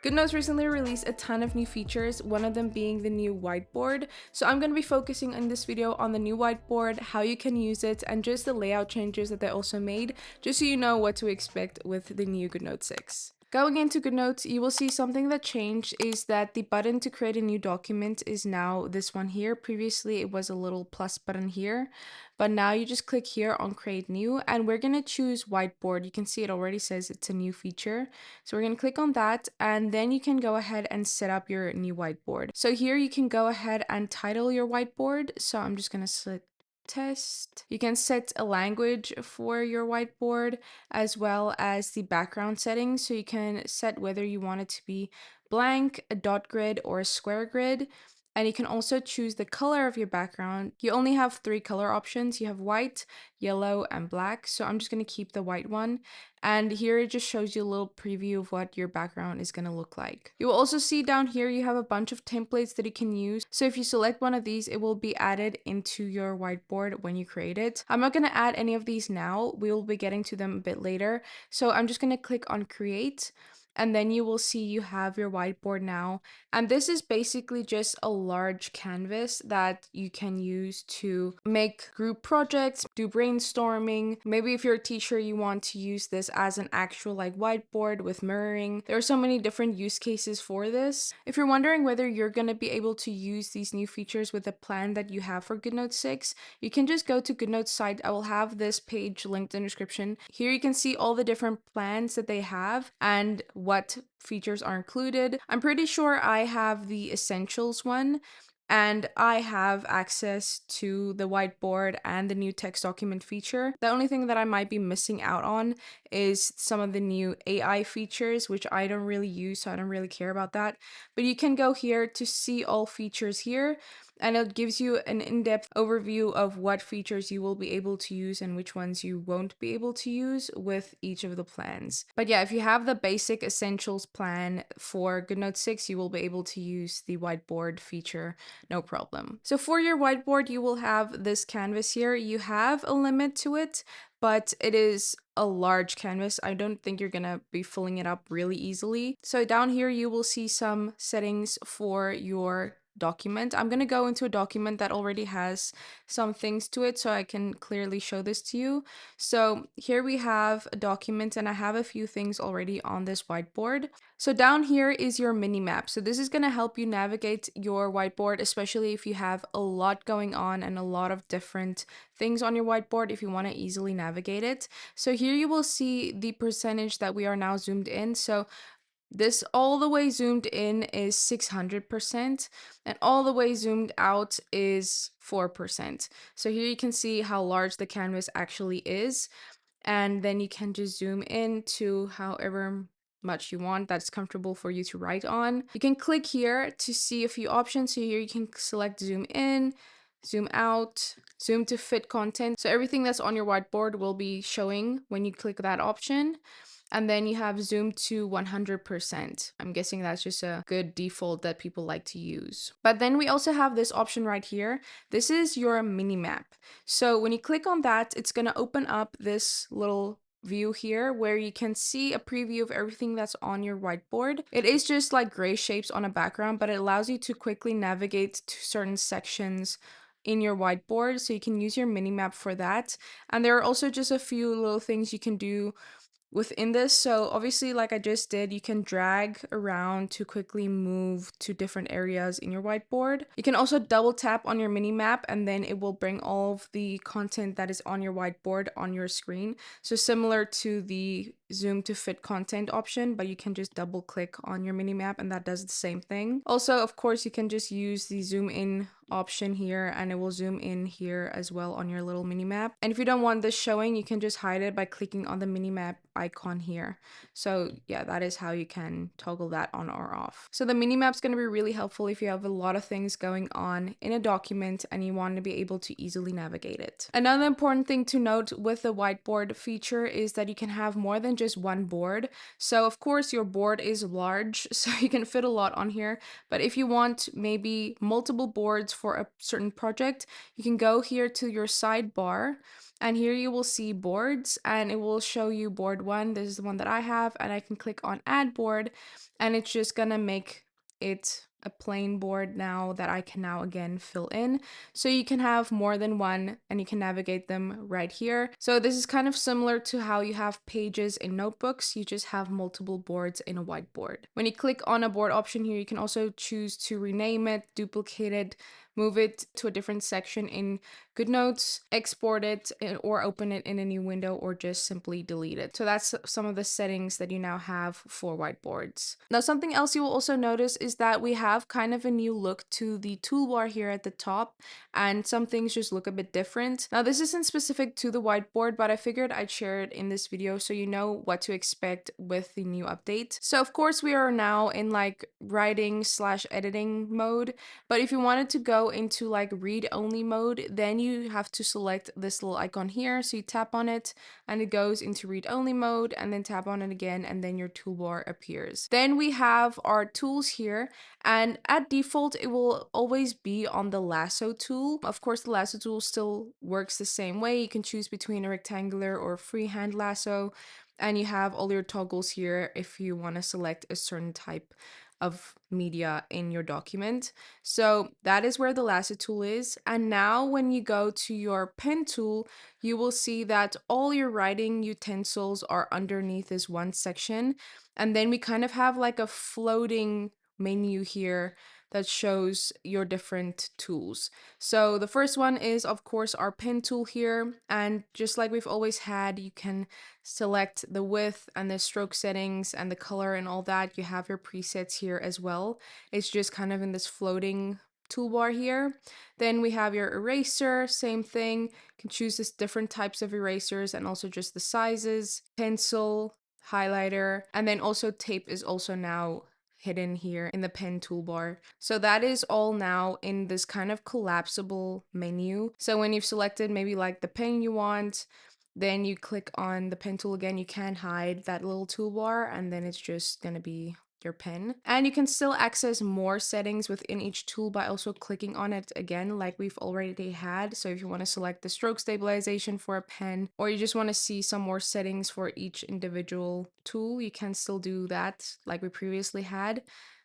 Goodnotes recently released a ton of new features, one of them being the new whiteboard. So I'm going to be focusing in this video on the new whiteboard, how you can use it, and just the layout changes that they also made, just so you know what to expect with the new Goodnotes 6. Going into Goodnotes, you will see something that changed is that the button to create a new document is now this one here. Previously, it was a little plus button here, but now you just click here on Create New, and we're going to choose Whiteboard. You can see it already says it's a new feature. So we're going to click on that, and then you can go ahead and set up your new whiteboard. So here you can go ahead and title your whiteboard. So I'm just going to select test. You can set a language for your whiteboard as well as the background settings. So you can set whether you want it to be blank, a dot grid, or a square grid. And you can also choose the color of your background. You only have 3 color options. You have white, yellow, and black. So I'm just going to keep the white one. And here it just shows you a little preview of what your background is going to look like. You will also see down here you have a bunch of templates that you can use. So if you select one of these, it will be added into your whiteboard when you create it. I'm not going to add any of these now. We will be getting to them a bit later. So I'm just going to click on create. And then you will see you have your whiteboard now. And this is basically just a large canvas that you can use to make group projects, do brainstorming. Maybe if you're a teacher, you want to use this as an actual like whiteboard with mirroring. There are so many different use cases for this. If you're wondering whether you're going to be able to use these new features with the plan that you have for Goodnotes 6, you can just go to Goodnotes site. I will have this page linked in the description. Here you can see all the different plans that they have and what features are included. I'm pretty sure I have the essentials one, and I have access to the whiteboard and the new text document feature. The only thing that I might be missing out on is some of the new AI features, which I don't really use, so I don't really care about that. But you can go here to see all features here, and it gives you an in-depth overview of what features you will be able to use and which ones you won't be able to use with each of the plans. But yeah, if you have the basic essentials plan for Goodnotes 6, you will be able to use the whiteboard feature, no problem. So for your whiteboard, you will have this canvas here. You have a limit to it, but it is a large canvas. I don't think you're gonna be filling it up really easily. So down here, you will see some settings for your document. I'm going to go into a document that already has some things to it so I can clearly show this to you. So here we have a document, and I have a few things already on this whiteboard. So down here is your mini map. So this is going to help you navigate your whiteboard, especially if you have a lot going on and a lot of different things on your whiteboard, if you want to easily navigate it. So here you will see the percentage that we are now zoomed in. So this all the way zoomed in is 600%, and all the way zoomed out is 4%. So here you can see how large the canvas actually is, and then you can just zoom in to however much you want that's comfortable for you to write on. You can click here to see a few options. So here you can select zoom in, zoom out, zoom to fit content. So everything that's on your whiteboard will be showing when you click that option. And then you have zoom to 100%. I'm guessing that's just a good default that people like to use. But then we also have this option right here. This is your mini map. So when you click on that, it's going to open up this little view here where you can see a preview of everything that's on your whiteboard. It is just like gray shapes on a background, but it allows you to quickly navigate to certain sections in your whiteboard. So you can use your mini map for that. And there are also just a few little things you can do within this. So obviously, like I just did, you can drag around to quickly move to different areas in your whiteboard. You can also double tap on your mini map, and then it will bring all of the content that is on your whiteboard on your screen. So similar to the zoom to fit content option, but you can just double click on your mini map and that does the same thing. Also, of course, you can just use the zoom in option here and it will zoom in here as well on your little mini map. And if you don't want this showing, you can just hide it by clicking on the mini map icon here. So yeah, that is how you can toggle that on or off. So the mini map is going to be really helpful if you have a lot of things going on in a document and you want to be able to easily navigate it. Another important thing to note with the whiteboard feature is that you can have more than just one board. So of course your board is large, so you can fit a lot on here. But if you want maybe multiple boards for a certain project, you can go here to your sidebar And here you will see boards, and it will show you board 1. This is the one that I have, and I can click on add board, and it's just gonna make it a plain board now that I can now again fill in. So you can have more than one and you can navigate them right here. So this is kind of similar to how you have pages in notebooks. You just have multiple boards in a whiteboard. When you click on a board option here, you can also choose to rename it, duplicate it, move it to a different section in Goodnotes, export it, or open it in a new window, or just simply delete it. So that's some of the settings that you now have for whiteboards. Now, something else you will also notice is that we have kind of a new look to the toolbar here at the top, and some things just look a bit different. Now, this isn't specific to the whiteboard, but I figured I'd share it in this video so you know what to expect with the new update. So of course we are now in like writing / editing mode, but if you wanted to go into like read only mode, then you have to select this little icon here. So you tap on it and it goes into read only mode, and then tap on it again, and then your toolbar appears. Then we have our tools here, and at default it will always be on the lasso tool. Of course, the lasso tool still works the same way. You can choose between a rectangular or freehand lasso, and you have all your toggles here if you want to select a certain type of media in your document. So that is where the lasso tool is. And now when you go to your pen tool, you will see that all your writing utensils are underneath this one section. And then we kind of have like a floating menu here that shows your different tools. So the first one is of course our pen tool here, and just like we've always had, you can select the width and the stroke settings and the color and all that. You have your presets here as well. It's just kind of in this floating toolbar here. Then we have your eraser, same thing. You can choose this different types of erasers and also just the sizes, pencil, highlighter, and then also tape is also now hidden here in the pen toolbar. So that is all now in this kind of collapsible menu. So when you've selected maybe like the pen you want, then you click on the pen tool again, you can hide that little toolbar, and then it's just gonna be your pen. And you can still access more settings within each tool by also clicking on it again, like we've already had. So if you want to select the stroke stabilization for a pen, or you just want to see some more settings for each individual tool, you can still do that like we previously had.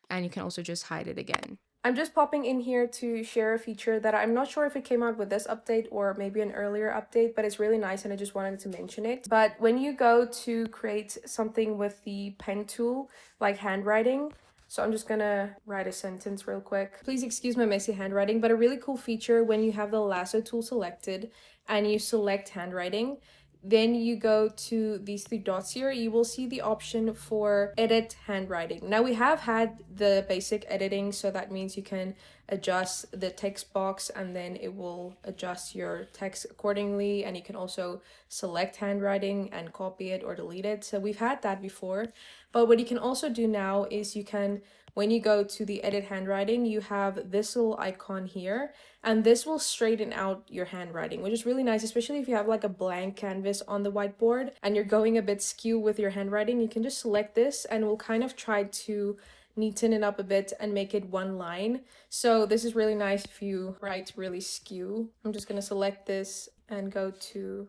And you can also just hide it again. I'm just popping in here to share a feature that I'm not sure if it came out with this update or maybe an earlier update, but it's really nice and I just wanted to mention it. But when you go to create something with the pen tool, like handwriting, so I'm just gonna write a sentence real quick. Please excuse my messy handwriting, but a really cool feature when you have the lasso tool selected and you select handwriting, then you go to these 3 dots here, you will see the option for edit handwriting. Now we have had the basic editing, so that means you can adjust the text box and then it will adjust your text accordingly, and you can also select handwriting and copy it or delete it. So we've had that before, but what you can also do now is you can, when you go to the edit handwriting, you have this little icon here, and this will straighten out your handwriting, which is really nice, especially if you have like a blank canvas on the whiteboard and you're going a bit skew with your handwriting. You can just select this and we'll kind of try to neaten it up a bit and make it one line. So this is really nice if you write really skew. I'm just gonna select this and go to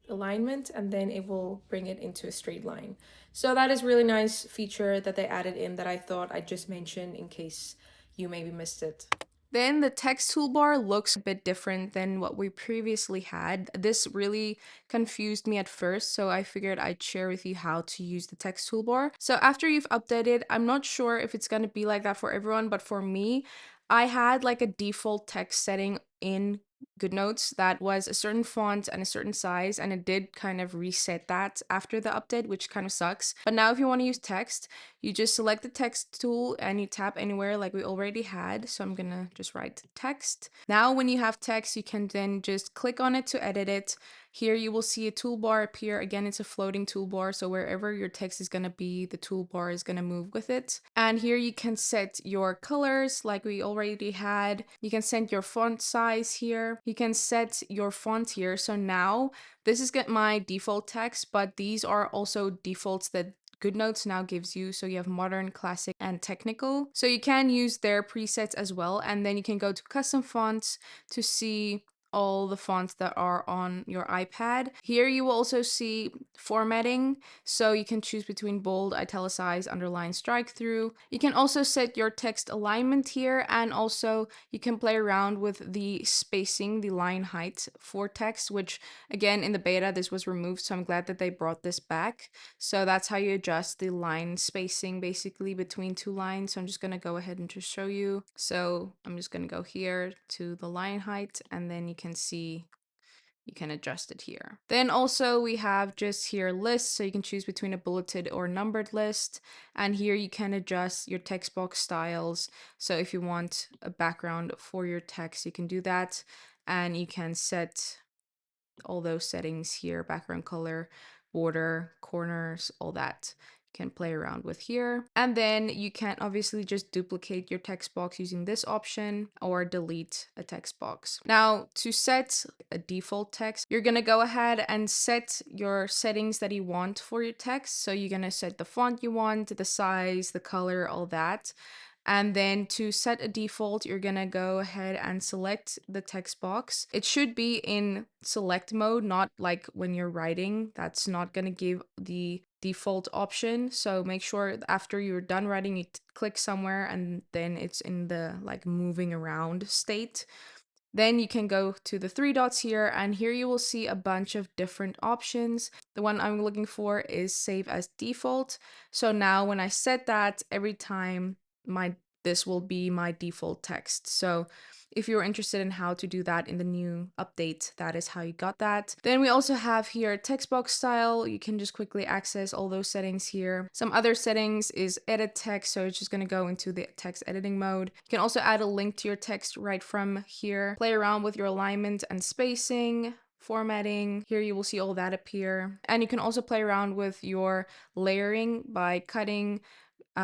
alignment, and then it will bring it into a straight line. So that is really nice feature that they added in that I thought I'd just mention in case you maybe missed it. Then the text toolbar looks a bit different than what we previously had. This really confused me at first, so I figured I'd share with you how to use the text toolbar. So after you've updated, I'm not sure if it's gonna be like that for everyone, but for me, I had like a default text setting in Goodnotes that was a certain font and a certain size, and it did kind of reset that after the update, which kind of sucks. But now if you want to use text, you just select the text tool and you tap anywhere like we already had. So I'm gonna just write text. Now when you have text, you can then just click on it to edit it. Here you will see a toolbar appear. Again, it's a floating toolbar, so wherever your text is gonna be, the toolbar is gonna move with it. And here you can set your colors like we already had. You can set your font size here. You can set your font here. So now this is my default text, but these are also defaults that Goodnotes now gives you. So you have modern, classic, and technical. So you can use their presets as well. And then you can go to custom fonts to see all the fonts that are on your iPad. Here you will also see formatting, so you can choose between bold, italicized, underline, strike through. You can also set your text alignment here, and also you can play around with the spacing, the line height for text, which again in the beta this was removed, so I'm glad that they brought this back. So that's how you adjust the line spacing basically between two lines. So I'm just gonna go ahead and just show you. So I'm just gonna go here to the line height, and then you can see you can adjust it here. Then also we have just here lists, so you can choose between a bulleted or numbered list. And here you can adjust your text box styles. So if you want a background for your text, you can do that. And you can set all those settings here, background color, border, corners, all that. You can play around with here. And then you can obviously just duplicate your text box using this option or delete a text box. Now, to set a default text, you're gonna go ahead and set your settings that you want for your text. So you're gonna set the font you want, the size, the color, all that. And then to set a default, you're gonna go ahead and select the text box. It should be in select mode, not like when you're writing. That's not gonna give the default option. So make sure after you're done writing, you click somewhere and then it's in the like moving around state. Then you can go to the three dots here, and here you will see a bunch of different options. The one I'm looking for is save as default. So now when I set that, every time this will be my default text. So if you're interested in how to do that in the new update, that is how you got that. Then we also have here text box style. You can just quickly access all those settings here. Some other settings is edit text, so it's just going to go into the text editing mode. You can also add a link to your text right from here. Play around with your alignment and spacing, formatting. Here you will see all that appear. And you can also play around with your layering by cutting,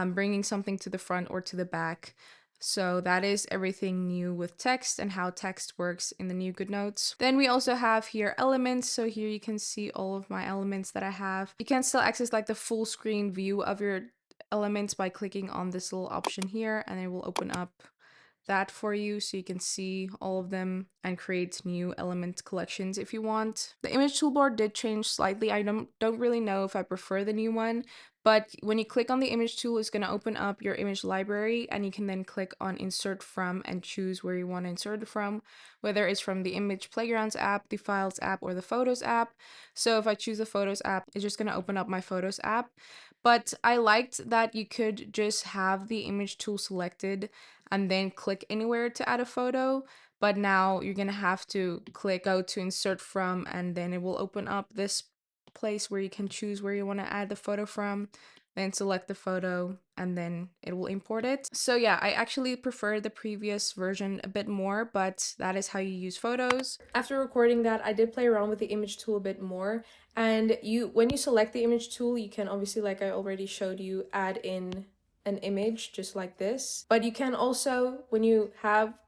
bringing something to the front or to the back. So that is everything new with text and how text works in the new Goodnotes. Then we also have here elements. So here you can see all of my elements that I have. You can still access like the full screen view of your elements by clicking on this little option here, and it will open up that for you so you can see all of them and create new element collections if you want. The image toolbar did change slightly. I don't really know if I prefer the new one, but when you click on the image tool, it's going to open up your image library, and you can then click on insert from and choose where you want to insert it from, whether it's from the image playgrounds app, the files app, or the photos app. So if I choose the photos app, it's just going to open up my photos app. But I liked that you could just have the image tool selected and then click anywhere to add a photo. But now you're gonna have to click go to insert from, and then it will open up this place where you can choose where you want to add the photo from, then select the photo, and then it will import it. So yeah, I actually prefer the previous version a bit more, but that is how you use photos. After recording that, I did play around with the image tool a bit more, and when you select the image tool, you can obviously, like I already showed you, add in an image just like this. But you can also, when you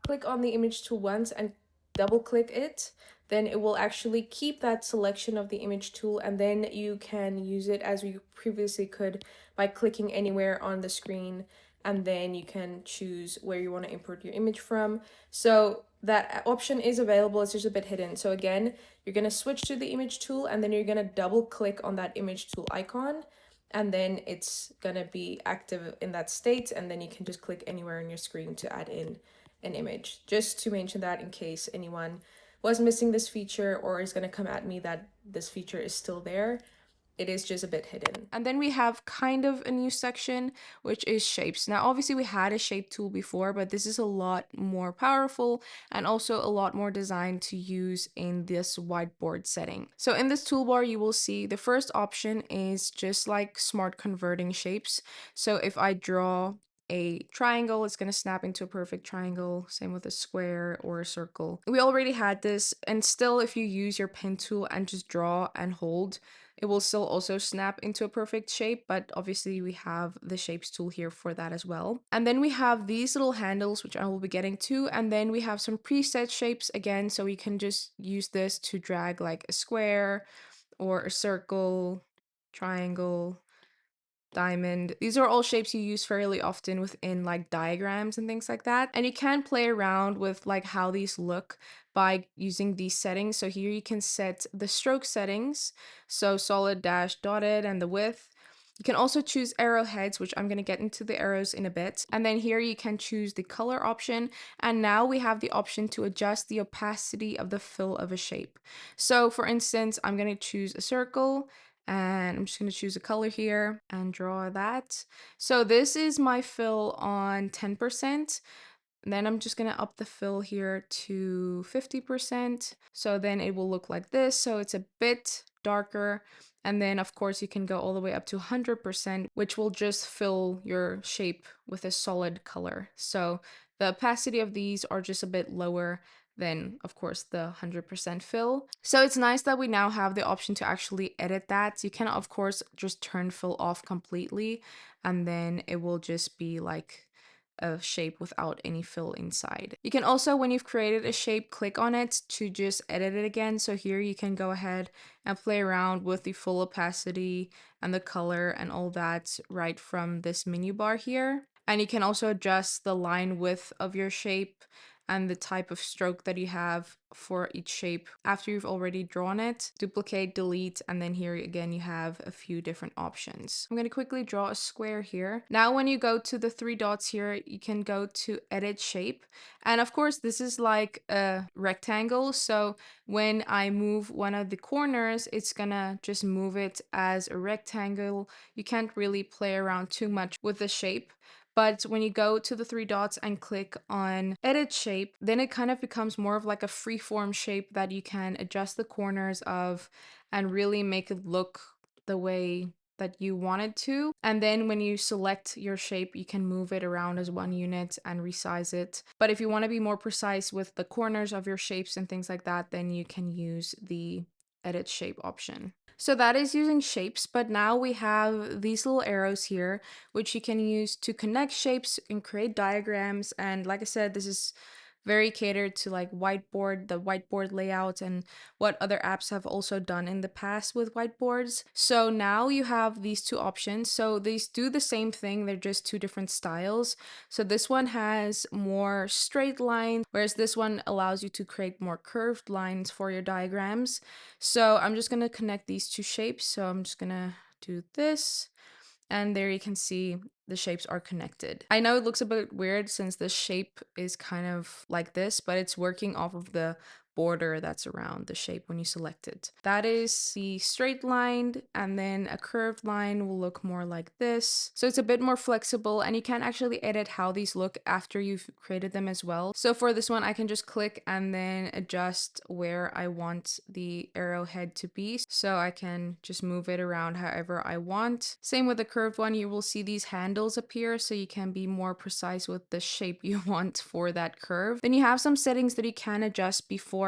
click on the image tool once and double click it, then it will actually keep that selection of the image tool, and then you can use it as you previously could by clicking anywhere on the screen, and then you can choose where you want to import your image from. So that option is available, it's just a bit hidden. So again, you're going to switch to the image tool, and then you're going to double click on that image tool icon, and then it's gonna be active in that state, and then you can just click anywhere on your screen to add in an image. Just to mention that in case anyone was missing this feature or is gonna come at me that this feature is still there, it is just a bit hidden. And then we have kind of a new section, which is shapes. Now, obviously we had a shape tool before, but this is a lot more powerful and also a lot more designed to use in this whiteboard setting. So in this toolbar, you will see the first option is just like smart converting shapes. So if I draw a triangle, it's going to snap into a perfect triangle. Same with a square or a circle. We already had this, and still if you use your pen tool and just draw and hold, it will still also snap into a perfect shape, but obviously we have the shapes tool here for that as well. And then we have these little handles, which I will be getting to, and then we have some preset shapes again, so we can just use this to drag like a square or a circle, triangle, diamond. These are all shapes you use fairly often within like diagrams and things like that. And you can play around with like how these look by using these settings. So here you can set the stroke settings, so solid, dash, dotted, and the width. You can also choose arrowheads, which I'm going to get into the arrows in a bit. And then here you can choose the color option. And now we have the option to adjust the opacity of the fill of a shape. So for instance, I'm going to choose a circle and I'm just going to choose a color here and draw that. So this is my fill on 10%. Then I'm just going to up the fill here to 50%. So then it will look like this. So it's a bit darker. And then of course you can go all the way up to 100%, which will just fill your shape with a solid color. So the opacity of these are just a bit lower than of course the 100% fill. So it's nice that we now have the option to actually edit that. You can of course just turn fill off completely and then it will just be like a shape without any fill inside. You can also, when you've created a shape, click on it to just edit it again. So here you can go ahead and play around with the full opacity and the color and all that right from this menu bar here. And you can also adjust the line width of your shape and the type of stroke that you have for each shape after you've already drawn it. Duplicate, delete, and then here again you have a few different options. I'm going to quickly draw a square here. Now when you go to the three dots here, you can go to edit shape. And of course this is like a rectangle, so when I move one of the corners, it's gonna just move it as a rectangle. You can't really play around too much with the shape. But when you go to the three dots and click on edit shape, then it kind of becomes more of like a freeform shape that you can adjust the corners of and really make it look the way that you want it to. And then when you select your shape, you can move it around as one unit and resize it. But if you want to be more precise with the corners of your shapes and things like that, then you can use the edit shape option. So that is using shapes, but now we have these little arrows here, which you can use to connect shapes and create diagrams. And like I said, this is very catered to like Whiteboard, the Whiteboard layout, and what other apps have also done in the past with whiteboards. So now you have these two options. So these do the same thing, they're just two different styles. So this one has more straight lines, whereas this one allows you to create more curved lines for your diagrams. So I'm just gonna connect these two shapes. So I'm just gonna do this. And there you can see the shapes are connected. I know it looks a bit weird since the shape is kind of like this, but it's working off of the border that's around the shape when you select it. That is the straight line, and then a curved line will look more like this. So it's a bit more flexible, and you can actually edit how these look after you've created them as well. So for this one, I can just click and then adjust where I want the arrowhead to be. So I can just move it around however I want. Same with the curved one, you will see these handles appear so you can be more precise with the shape you want for that curve. Then you have some settings that you can adjust beforehand.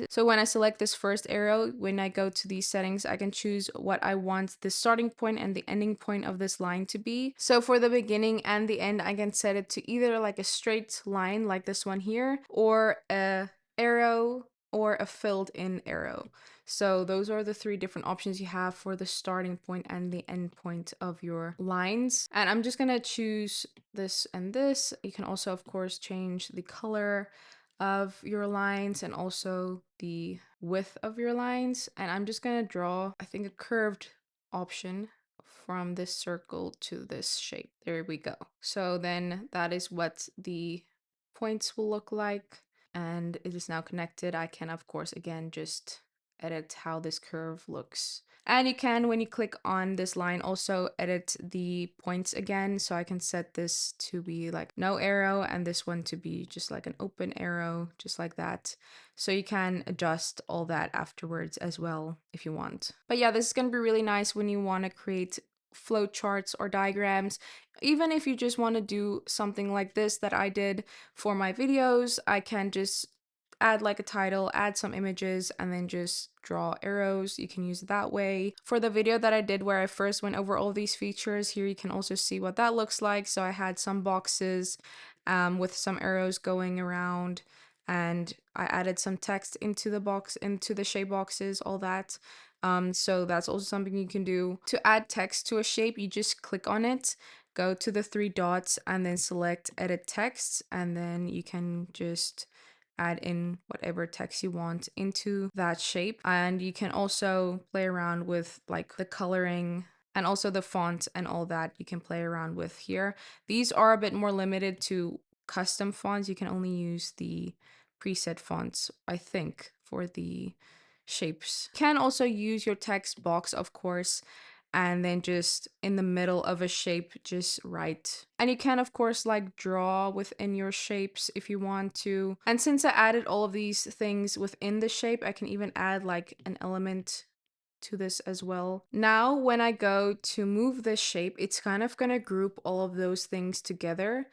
So when I select this first arrow, when I go to these settings, I can choose what I want the starting point and the ending point of this line to be. So for the beginning and the end, I can set it to either like a straight line like this one here, or a arrow, or a filled in arrow. So those are the three different options you have for the starting point and the end point of your lines. And I'm just gonna choose this and this. You can also of course change the color of your lines and also the width of your lines. And I'm just gonna draw, I think, a curved option from this circle to this shape. There we go. So then that is what the points will look like, and it is now connected. I can of course again just edit how this curve looks. And you can, when you click on this line, also edit the points again. So I can set this to be like no arrow and this one to be just like an open arrow, just like that. So you can adjust all that afterwards as well if you want. But yeah, this is going to be really nice when you want to create flow charts or diagrams. Even if you just want to do something like this that I did for my videos, I can just add like a title, add some images, and then just draw arrows. You can use it that way. For the video that I did where I first went over all these features, here you can also see what that looks like. So I had some boxes with some arrows going around, and I added some text into the box, into the shape boxes, all that. So that's also something you can do. To add text to a shape, you just click on it, go to the three dots, and then select edit text, and then you can just add in whatever text you want into that shape. And you can also play around with like the coloring and also the font and all that you can play around with here. These are a bit more limited to custom fonts. You can only use the preset fonts, I think, for the shapes. You can also use your text box, of course, and then just in the middle of a shape, just write. And you can, of course, like draw within your shapes if you want to. And since I added all of these things within the shape, I can even add like an element to this as well. Now, when I go to move this shape, it's kind of gonna group all of those things together,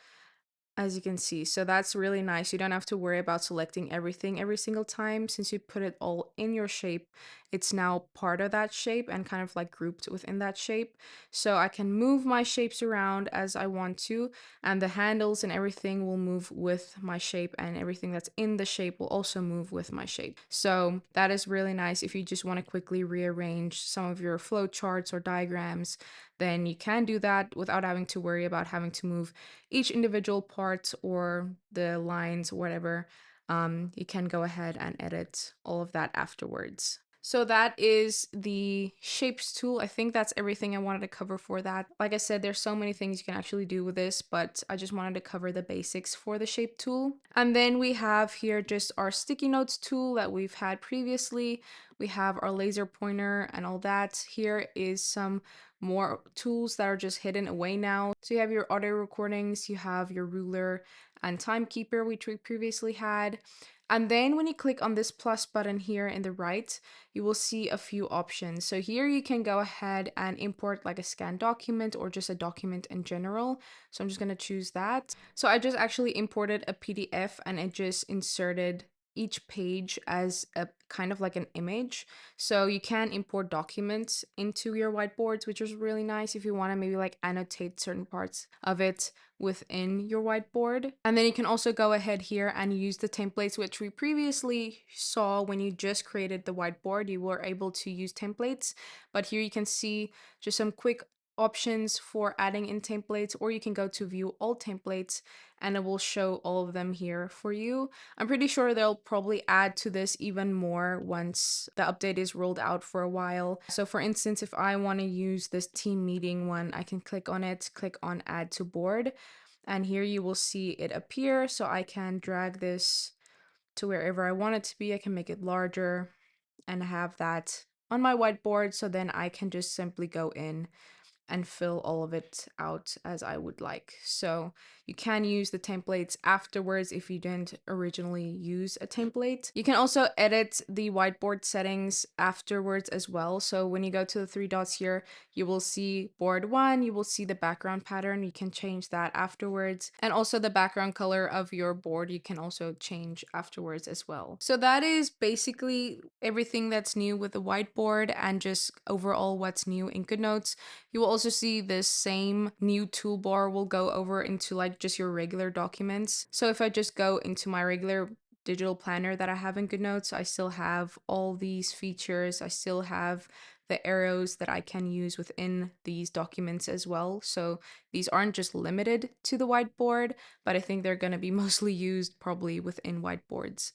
as you can see. So that's really nice. You don't have to worry about selecting everything every single time. Since you put it all in your shape, it's now part of that shape and kind of like grouped within that shape. So I can move my shapes around as I want to, and the handles and everything will move with my shape, and everything that's in the shape will also move with my shape. So that is really nice if you just want to quickly rearrange some of your flow charts or diagrams. Then you can do that without having to worry about having to move each individual part or the lines, whatever. You can go ahead and edit all of that afterwards. So that is the shapes tool. I think that's everything I wanted to cover for that. Like I said, there's so many things you can actually do with this, but I just wanted to cover the basics for the shape tool. And then we have here just our sticky notes tool that we've had previously. We have our laser pointer and all that. Here is some more tools that are just hidden away now. So you have your audio recordings, you have your ruler and timekeeper, which we previously had. And then when you click on this plus button here in the right, you will see a few options. So here you can go ahead and import like a scanned document or just a document in general. So I'm just going to choose that. So I just actually imported a PDF and it just inserted each page as a kind of like an image. So you can import documents into your whiteboards, which is really nice if you want to maybe like annotate certain parts of it within your whiteboard. And then you can also go ahead here and use the templates, which we previously saw when you just created the whiteboard. You were able to use templates, but here you can see just some quick options for adding in templates, or you can go to view all templates and it will show all of them here for you. I'm pretty sure they'll probably add to this even more once the update is rolled out for a while. So for instance, if I want to use this team meeting one, I can click on it, click on add to board, and here you will see it appear. So I can drag this to wherever I want it to be. I can make it larger and have that on my whiteboard. So then I can just simply go in and fill all of it out as I would like. So you can use the templates afterwards if you didn't originally use a template. You can also edit the whiteboard settings afterwards as well. So when you go to the three dots here, you will see board one, you will see the background pattern. You can change that afterwards. And also the background color of your board, you can also change afterwards as well. So that is basically everything that's new with the whiteboard and just overall what's new in Goodnotes. You will also see this same new toolbar will go over into like just your regular documents. So if I just go into my regular digital planner that I have in Goodnotes, I still have all these features. I still have the arrows that I can use within these documents as well. So these aren't just limited to the whiteboard, but I think they're going to be mostly used probably within whiteboards.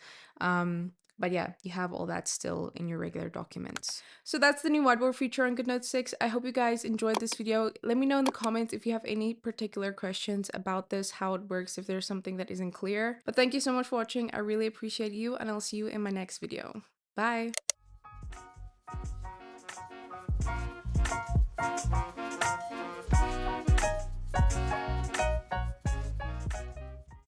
But yeah, you have all that still in your regular documents. So that's the new whiteboard feature on Goodnotes 6. I hope you guys enjoyed this video. Let me know in the comments if you have any particular questions about this, how it works, if there's something that isn't clear. But thank you so much for watching. I really appreciate you, and I'll see you in my next video. Bye!